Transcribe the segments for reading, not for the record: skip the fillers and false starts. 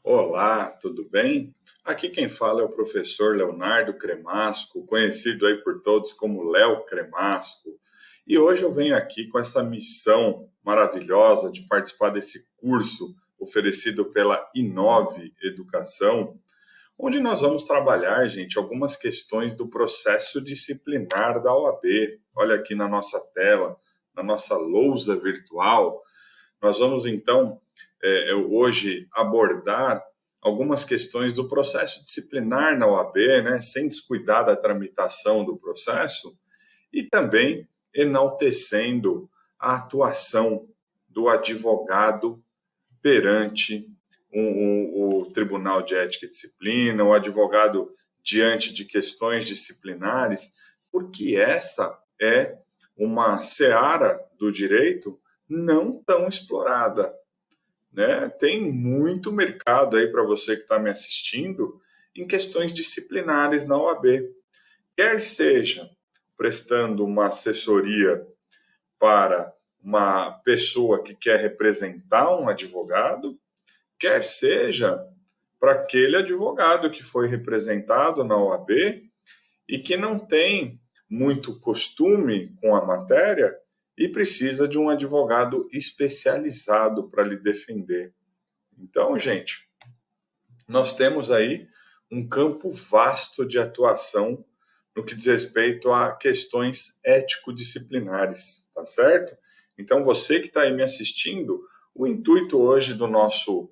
Olá, tudo bem? Aqui quem fala é o professor Leonardo Cremasco, conhecido aí por todos como Léo Cremasco. E hoje eu venho aqui com essa missão maravilhosa de participar desse curso oferecido pela Inove Educação, onde nós vamos trabalhar, gente, algumas questões do processo disciplinar da OAB. Olha aqui na nossa tela, na nossa lousa virtual. Nós vamos, então, hoje abordar algumas questões do processo disciplinar na OAB, né, sem descuidar da tramitação do processo, e também enaltecendo a atuação do advogado perante o Tribunal de Ética e Disciplina, o advogado diante de questões disciplinares, porque essa é uma seara do direito não tão explorada, né? Tem muito mercado aí para você que está me assistindo em questões disciplinares na OAB, quer seja prestando uma assessoria para uma pessoa que quer representar um advogado, quer seja para aquele advogado que foi representado na OAB e que não tem muito costume com a matéria e precisa de um advogado especializado para lhe defender. Então, gente, nós temos aí um campo vasto de atuação no que diz respeito a questões ético-disciplinares, tá certo? Então, você que está aí me assistindo, o intuito hoje do nosso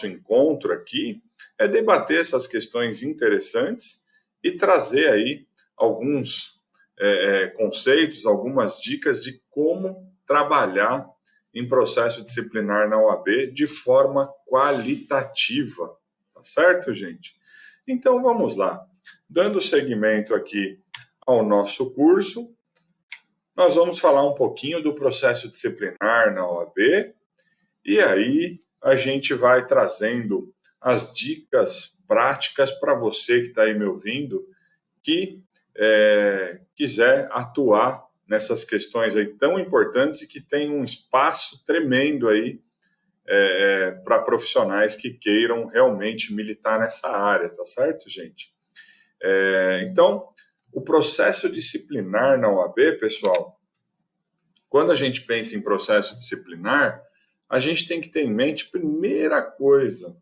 encontro aqui é debater essas questões interessantes e trazer aí alguns conceitos, algumas dicas de como trabalhar em processo disciplinar na OAB de forma qualitativa, tá certo, gente? Então, vamos lá. Dando seguimento aqui ao nosso curso, nós vamos falar um pouquinho do processo disciplinar na OAB e aí a gente vai trazendo as dicas práticas para você que está aí me ouvindo, que quiser atuar nessas questões aí tão importantes e que tem um espaço tremendo aí para profissionais que queiram realmente militar nessa área, tá certo, gente? Então, o processo disciplinar na OAB, pessoal, quando a gente pensa em processo disciplinar, a gente tem que ter em mente, primeira coisa,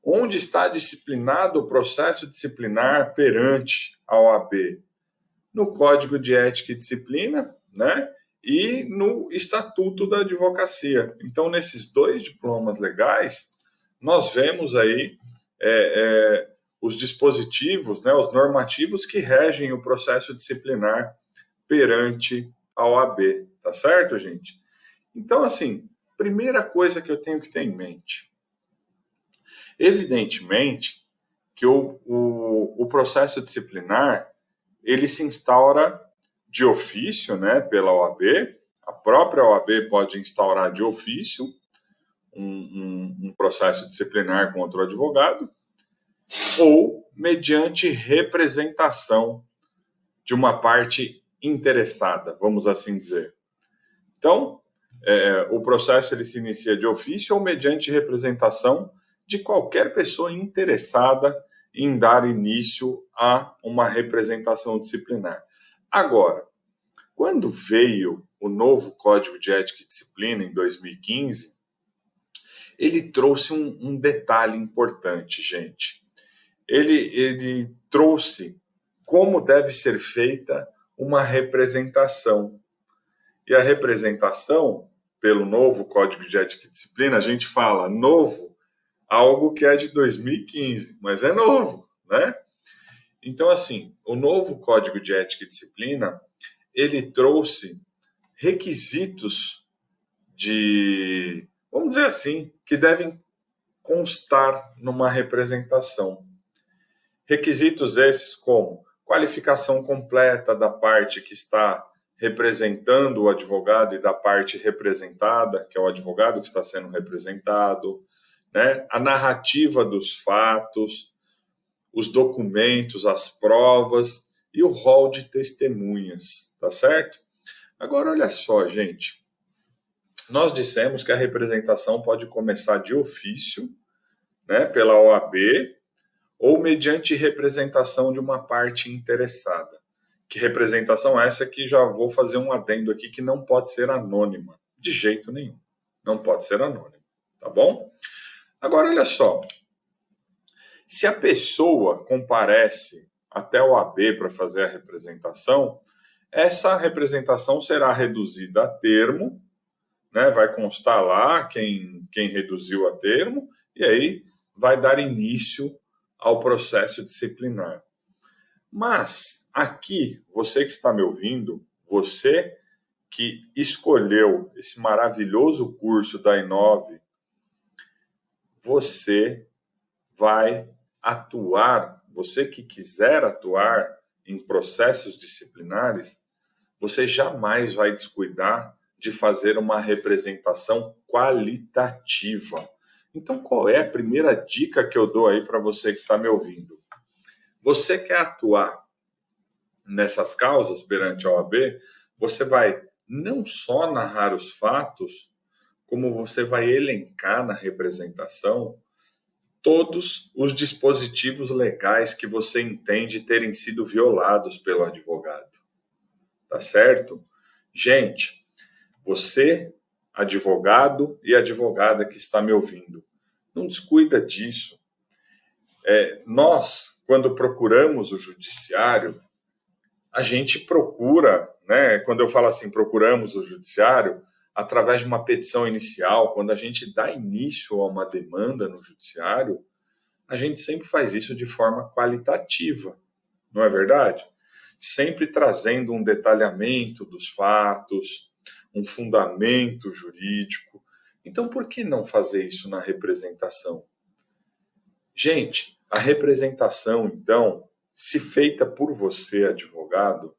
onde está disciplinado o processo disciplinar perante a OAB? No Código de Ética e Disciplina, né? E no Estatuto da Advocacia. Então, nesses dois diplomas legais, nós vemos aí os dispositivos, né, os normativos que regem o processo disciplinar perante a OAB, tá certo, gente? Então, assim, primeira coisa que eu tenho que ter em mente. Evidentemente que o processo disciplinar, ele se instaura de ofício, né, pela OAB, a própria OAB pode instaurar de ofício um processo disciplinar contra o advogado, ou mediante representação de uma parte interessada, vamos assim dizer. Então, o processo ele se inicia de ofício ou mediante representação de qualquer pessoa interessada em dar início a uma representação disciplinar. Agora, quando veio o novo Código de Ética e Disciplina, em 2015, ele trouxe um detalhe importante, gente. Ele trouxe como deve ser feita uma representação. E a representação, pelo novo Código de Ética e Disciplina, a gente fala novo, algo que é de 2015, mas é novo, né? Então, assim, o novo Código de Ética e Disciplina, ele trouxe requisitos vamos dizer assim, que devem constar numa representação. Requisitos esses como qualificação completa da parte que está representando o advogado e da parte representada, que é o advogado que está sendo representado, né? A narrativa dos fatos, os documentos, as provas e o rol de testemunhas, tá certo? Agora, olha só, gente. Nós dissemos que a representação pode começar de ofício né, pela OAB, ou mediante representação de uma parte interessada. Que representação essa que já vou fazer um adendo aqui, que não pode ser anônima, de jeito nenhum. Não pode ser anônima, tá bom? Agora, olha só. Se a pessoa comparece até o OAB para fazer a representação, essa representação será reduzida a termo, né? Vai constar lá quem reduziu a termo, e aí vai dar início ao processo disciplinar. Mas aqui, você que está me ouvindo, você que escolheu esse maravilhoso curso da Inove, você vai atuar, você que quiser atuar em processos disciplinares, você jamais vai descuidar de fazer uma representação qualitativa. Então, qual é a primeira dica que eu dou aí para você que está me ouvindo? Você quer atuar nessas causas perante a OAB, você vai não só narrar os fatos, como você vai elencar na representação todos os dispositivos legais que você entende terem sido violados pelo advogado. Tá certo? Gente, você, advogado e advogada que está me ouvindo, não descuida disso. Nós, quando procuramos o judiciário, a gente procura, né? Quando eu falo assim, procuramos o judiciário, através de uma petição inicial, quando a gente dá início a uma demanda no judiciário, a gente sempre faz isso de forma qualitativa, não é verdade? Sempre trazendo um detalhamento dos fatos, um fundamento jurídico. Então, por que não fazer isso na representação? Gente, a representação, então, se feita por você, advogado,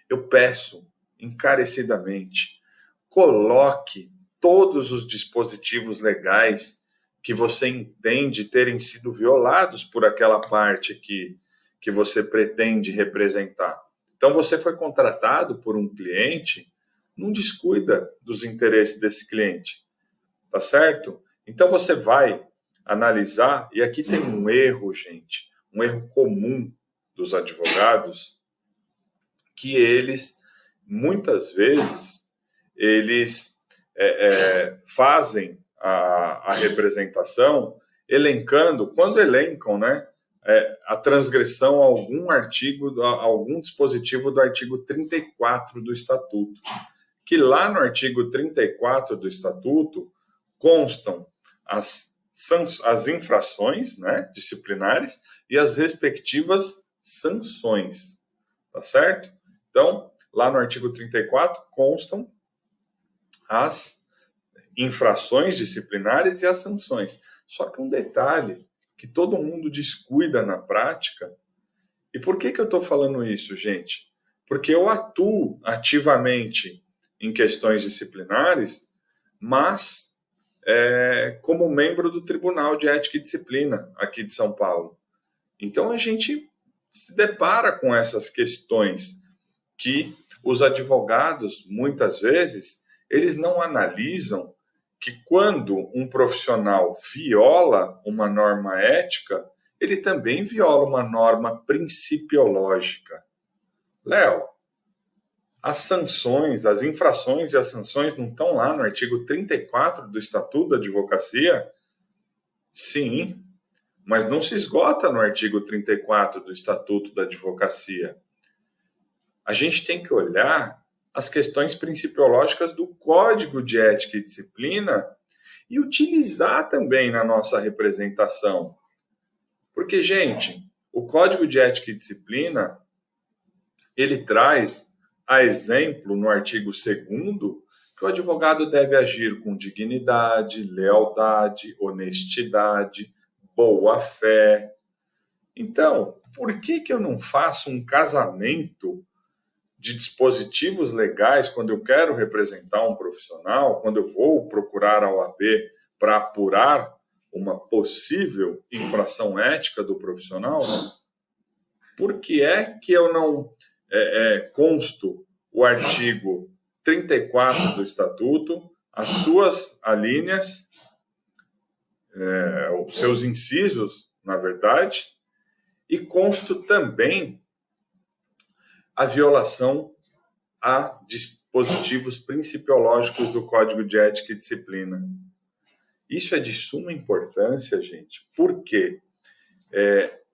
eu peço encarecidamente, coloque todos os dispositivos legais que você entende terem sido violados por aquela parte que você pretende representar. Então, você foi contratado por um cliente, não descuida dos interesses desse cliente, tá certo? Então, você vai analisar, e aqui tem um erro, gente, um erro comum dos advogados, que eles, muitas vezes, eles fazem a representação elencando, quando elencam, né, a transgressão a algum artigo, a algum dispositivo do artigo 34 do Estatuto, que lá no artigo 34 do Estatuto constam as infrações, né, disciplinares e as respectivas sanções, tá certo? Então, lá no artigo 34 constam as infrações disciplinares e as sanções. Só que um detalhe que todo mundo descuida na prática. E por que eu estou falando isso, gente? Porque eu atuo ativamente em questões disciplinares, mas como membro do Tribunal de Ética e Disciplina aqui de São Paulo. Então, a gente se depara com essas questões que os advogados, muitas vezes, eles não analisam que quando um profissional viola uma norma ética, ele também viola uma norma principiológica. Léo, as sanções, as infrações e as sanções não estão lá no artigo 34 do Estatuto da Advocacia? Sim, mas não se esgota no artigo 34 do Estatuto da Advocacia. A gente tem que olhar as questões principiológicas do Código de Ética e Disciplina e utilizar também na nossa representação. Porque, gente, o Código de Ética e Disciplina, ele traz a exemplo, no artigo 2º, que o advogado deve agir com dignidade, lealdade, honestidade, boa-fé. Então, por que eu não faço um casamento de dispositivos legais quando eu quero representar um profissional, quando eu vou procurar a OAB para apurar uma possível infração ética do profissional? Por que é que eu não consto o artigo 34 do Estatuto, as suas alíneas, os seus incisos, na verdade, e consto também a violação a dispositivos principiológicos do Código de Ética e Disciplina. Isso é de suma importância, gente, porque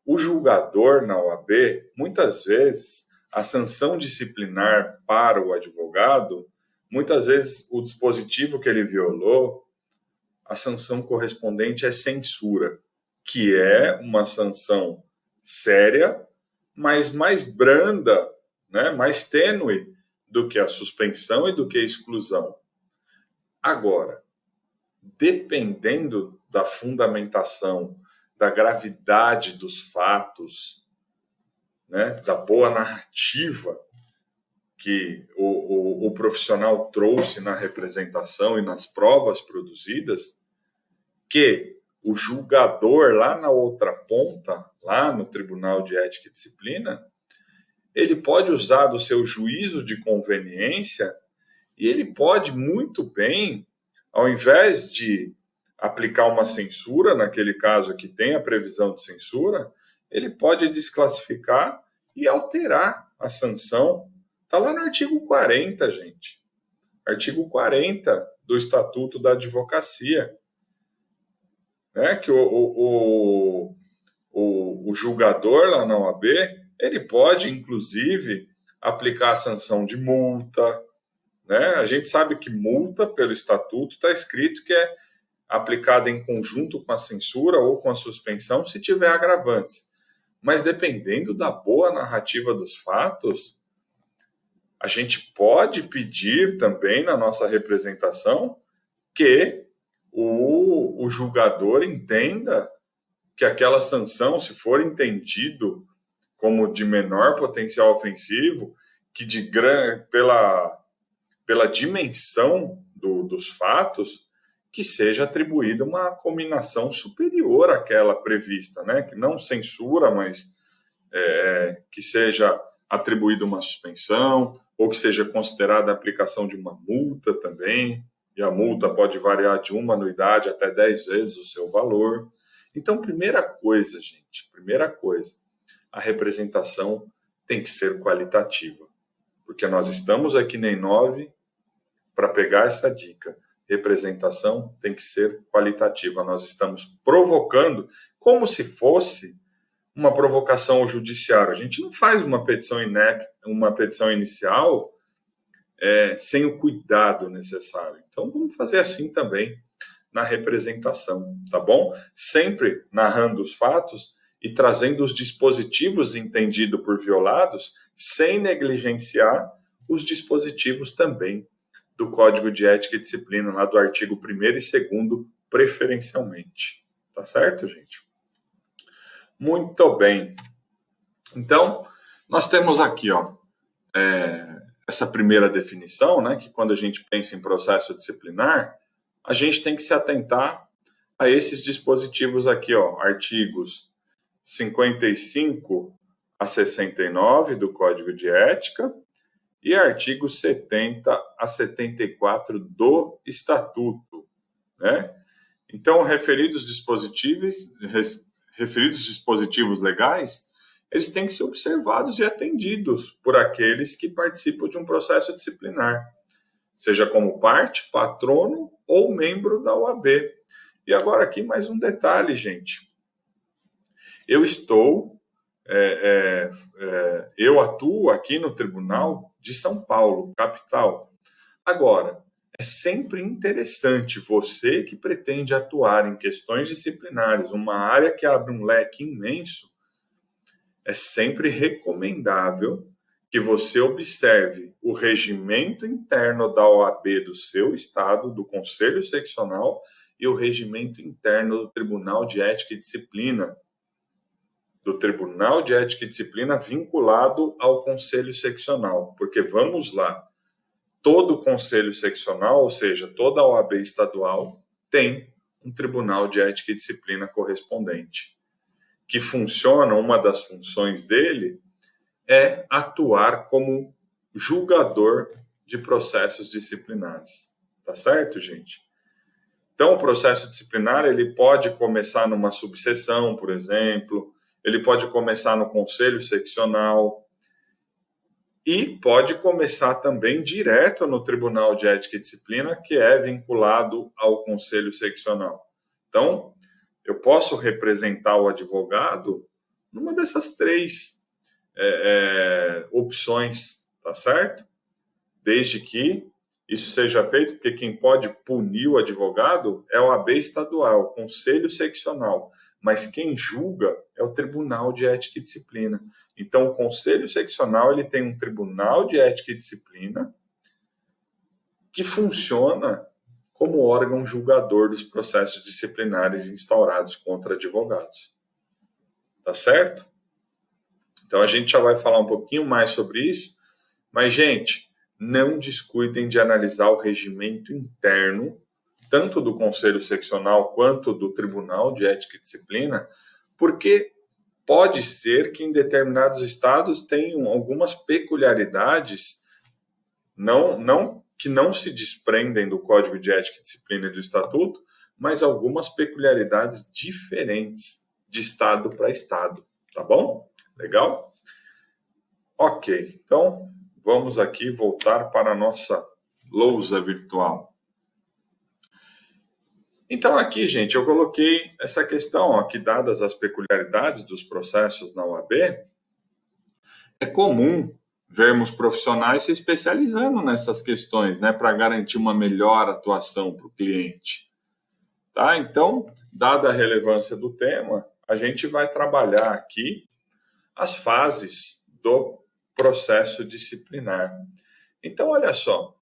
o julgador na OAB, muitas vezes, a sanção disciplinar para o advogado, muitas vezes o dispositivo que ele violou, a sanção correspondente é censura, que é uma sanção séria, mas mais branda, né, mais tênue do que a suspensão e do que a exclusão. Agora, dependendo da fundamentação, da gravidade dos fatos, né, da boa narrativa que o profissional trouxe na representação e nas provas produzidas, que o julgador lá na outra ponta, lá no Tribunal de Ética e Disciplina, ele pode usar do seu juízo de conveniência e ele pode muito bem, ao invés de aplicar uma censura, naquele caso que tem a previsão de censura, ele pode desclassificar e alterar a sanção. Está lá no artigo 40, gente. Artigo 40 do Estatuto da Advocacia. Né? Que o julgador lá na OAB, ele pode, inclusive, aplicar a sanção de multa. Né? A gente sabe que multa, pelo Estatuto, está escrito que é aplicada em conjunto com a censura ou com a suspensão, se tiver agravantes. Mas dependendo da boa narrativa dos fatos, a gente pode pedir também na nossa representação que o julgador entenda que aquela sanção, se for entendido como de menor potencial ofensivo, que pela dimensão dos fatos, que seja atribuída uma cominação superior àquela prevista, né? Que não censura, mas que seja atribuída uma suspensão, ou que seja considerada a aplicação de uma multa também, e a multa pode variar de uma anuidade até 10 vezes o seu valor. Então, primeira coisa, a representação tem que ser qualitativa, porque nós estamos aqui na Inove para pegar essa dica. Representação tem que ser qualitativa. Nós estamos provocando como se fosse uma provocação ao judiciário. A gente não faz uma petição inicial sem o cuidado necessário. Então, vamos fazer assim também na representação, tá bom? Sempre narrando os fatos e trazendo os dispositivos entendidos por violados, sem negligenciar os dispositivos também do Código de Ética e Disciplina, lá do artigo 1º e 2º, preferencialmente. Tá certo, gente? Muito bem. Então, nós temos aqui, essa primeira definição, né, que quando a gente pensa em processo disciplinar, a gente tem que se atentar a esses dispositivos aqui, artigos 55 a 69 do Código de Ética e artigos 70 a 74 do Estatuto, né? Então, referidos dispositivos legais, eles têm que ser observados e atendidos por aqueles que participam de um processo disciplinar, seja como parte, patrono ou membro da OAB. E agora aqui mais um detalhe, gente. Eu atuo aqui no Tribunal de São Paulo, capital. Agora, é sempre interessante você que pretende atuar em questões disciplinares, uma área que abre um leque imenso, é sempre recomendável que você observe o regimento interno da OAB do seu estado, do Conselho Seccional, e o regimento interno do Tribunal de Ética e Disciplina, vinculado ao Conselho Seccional. Porque, vamos lá, todo o Conselho Seccional, ou seja, toda a OAB estadual, tem um Tribunal de Ética e Disciplina correspondente, que funciona, uma das funções dele é atuar como julgador de processos disciplinares. Tá certo, gente? Então, o processo disciplinar ele pode começar numa subseção, por exemplo, ele pode começar no conselho seccional e pode começar também direto no Tribunal de Ética e Disciplina, que é vinculado ao conselho seccional. Então, eu posso representar o advogado numa dessas três opções, tá certo? Desde que isso seja feito, porque quem pode punir o advogado é o AB estadual, o Conselho Seccional, mas quem julga é o Tribunal de Ética e Disciplina. Então, o Conselho Seccional ele tem um Tribunal de Ética e Disciplina que funciona como órgão julgador dos processos disciplinares instaurados contra advogados. Tá certo? Então, a gente já vai falar um pouquinho mais sobre isso, mas, gente, não descuidem de analisar o regimento interno, tanto do Conselho Seccional quanto do Tribunal de Ética e Disciplina, porque pode ser que em determinados estados tenham algumas peculiaridades que não se desprendem do Código de Ética e Disciplina e do Estatuto, mas algumas peculiaridades diferentes de estado para estado, tá bom? Legal? Ok, então vamos aqui voltar para a nossa lousa virtual. Então aqui, gente, eu coloquei essa questão, ó, que dadas as peculiaridades dos processos na OAB, é comum vermos profissionais se especializando nessas questões, né, para garantir uma melhor atuação para o cliente. Tá? Então, dada a relevância do tema, a gente vai trabalhar aqui as fases do processo disciplinar. Então, olha só,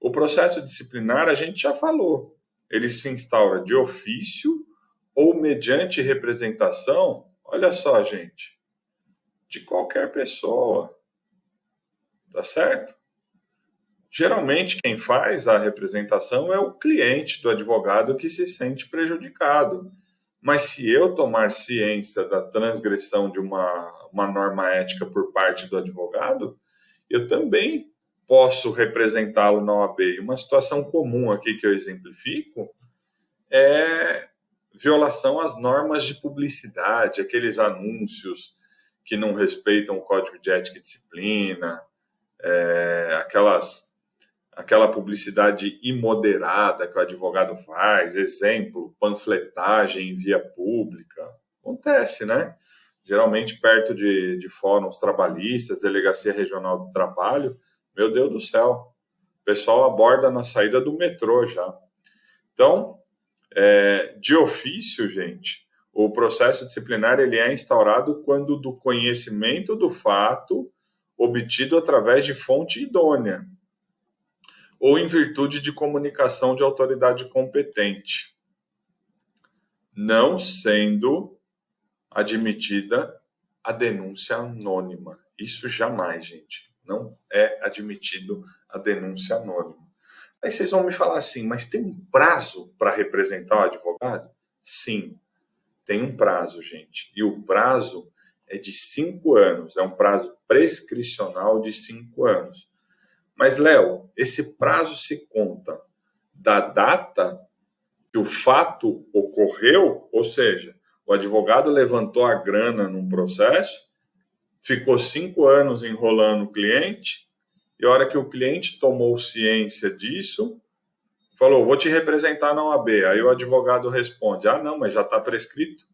o processo disciplinar a gente já falou, ele se instaura de ofício ou mediante representação, olha só, gente, de qualquer pessoa, tá certo? Geralmente, quem faz a representação é o cliente do advogado que se sente prejudicado. Mas se eu tomar ciência da transgressão de uma norma ética por parte do advogado, eu também posso representá-lo na OAB. Uma situação comum aqui que eu exemplifico é violação às normas de publicidade, aqueles anúncios que não respeitam o Código de Ética e Disciplina, aquela publicidade imoderada que o advogado faz, exemplo, panfletagem em via pública. Acontece, né? Geralmente perto de fóruns trabalhistas, Delegacia Regional do Trabalho, meu Deus do céu, o pessoal aborda na saída do metrô já. Então, de ofício, gente, o processo disciplinar ele é instaurado quando do conhecimento do fato obtido através de fonte idônea ou em virtude de comunicação de autoridade competente, não sendo admitida a denúncia anônima. Isso jamais, gente. Não é admitido a denúncia anônima. Aí vocês vão me falar assim, mas tem um prazo para representar o advogado? Sim, tem um prazo, gente. E o prazo é de 5 anos. É um prazo prescricional de 5 anos. Mas, Léo, esse prazo se conta da data que o fato ocorreu, ou seja, o advogado levantou a grana num processo, ficou 5 anos enrolando o cliente, e a hora que o cliente tomou ciência disso, falou, vou te representar na OAB. Aí o advogado responde, não, mas já está prescrito,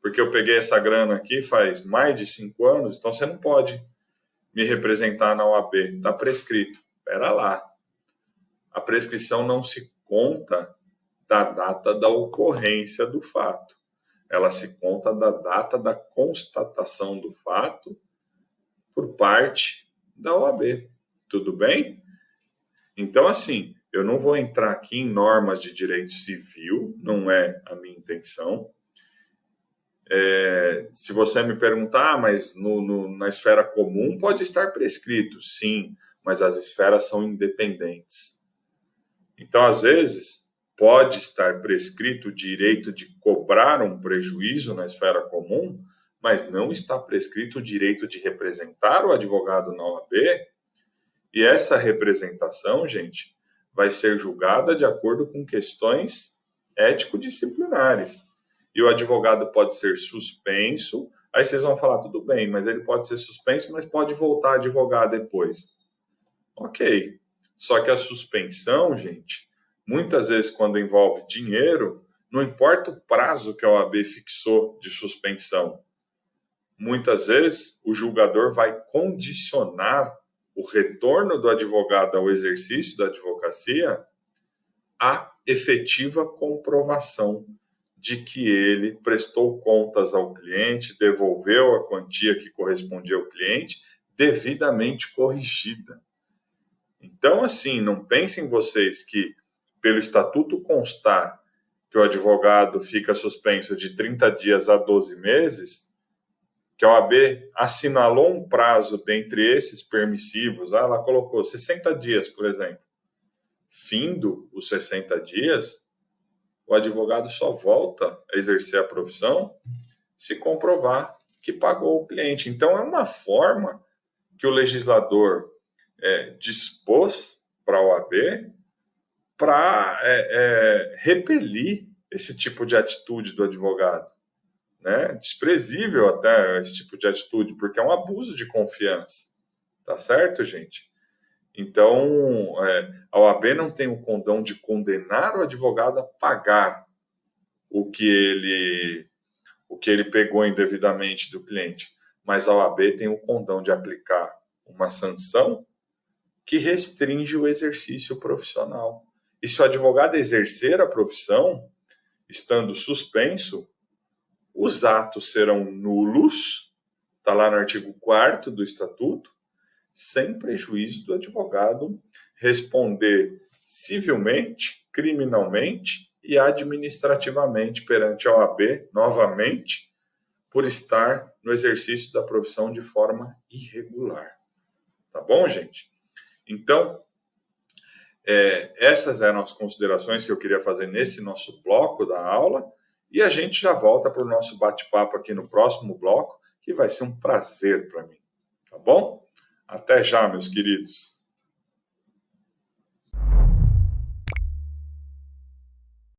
porque eu peguei essa grana aqui faz mais de 5 anos, então você não pode me representar na OAB, está prescrito. Espera lá. A prescrição não se conta da data da ocorrência do fato. Ela se conta da data da constatação do fato por parte da OAB. Tudo bem? Então, assim, eu não vou entrar aqui em normas de direito civil, não é a minha intenção. Se você me perguntar, mas na esfera comum pode estar prescrito, sim, mas as esferas são independentes. Então, às vezes, pode estar prescrito o direito de cobrar um prejuízo na esfera comum, mas não está prescrito o direito de representar o advogado na OAB, e essa representação, gente, vai ser julgada de acordo com questões ético-disciplinares. E o advogado pode ser suspenso. Aí vocês vão falar, tudo bem, mas ele pode ser suspenso, mas pode voltar a advogar depois. Ok. Só que a suspensão, gente, muitas vezes quando envolve dinheiro, não importa o prazo que a OAB fixou de suspensão. Muitas vezes o julgador vai condicionar o retorno do advogado ao exercício da advocacia à efetiva comprovação de que ele prestou contas ao cliente, devolveu a quantia que correspondia ao cliente, devidamente corrigida. Então, assim, não pensem vocês que, pelo estatuto constar que o advogado fica suspenso de 30 dias a 12 meses, que a OAB assinalou um prazo dentre esses permissivos, ela colocou 60 dias, por exemplo. Findo os 60 dias, o advogado só volta a exercer a profissão se comprovar que pagou o cliente. Então, é uma forma que o legislador dispôs para a OAB para repelir esse tipo de atitude do advogado. Né? Desprezível até esse tipo de atitude, porque é um abuso de confiança. Tá certo, gente? Então, a OAB não tem o condão de condenar o advogado a pagar o que ele pegou indevidamente do cliente, mas a OAB tem o condão de aplicar uma sanção que restringe o exercício profissional. E se o advogado exercer a profissão, estando suspenso, os atos serão nulos, está lá no artigo 4º do Estatuto, sem prejuízo do advogado responder civilmente, criminalmente e administrativamente perante a OAB, novamente, por estar no exercício da profissão de forma irregular. Tá bom, gente? Então, essas eram as considerações que eu queria fazer nesse nosso bloco da aula, e a gente já volta para o nosso bate-papo aqui no próximo bloco, que vai ser um prazer para mim. Tá bom? Até já, meus queridos.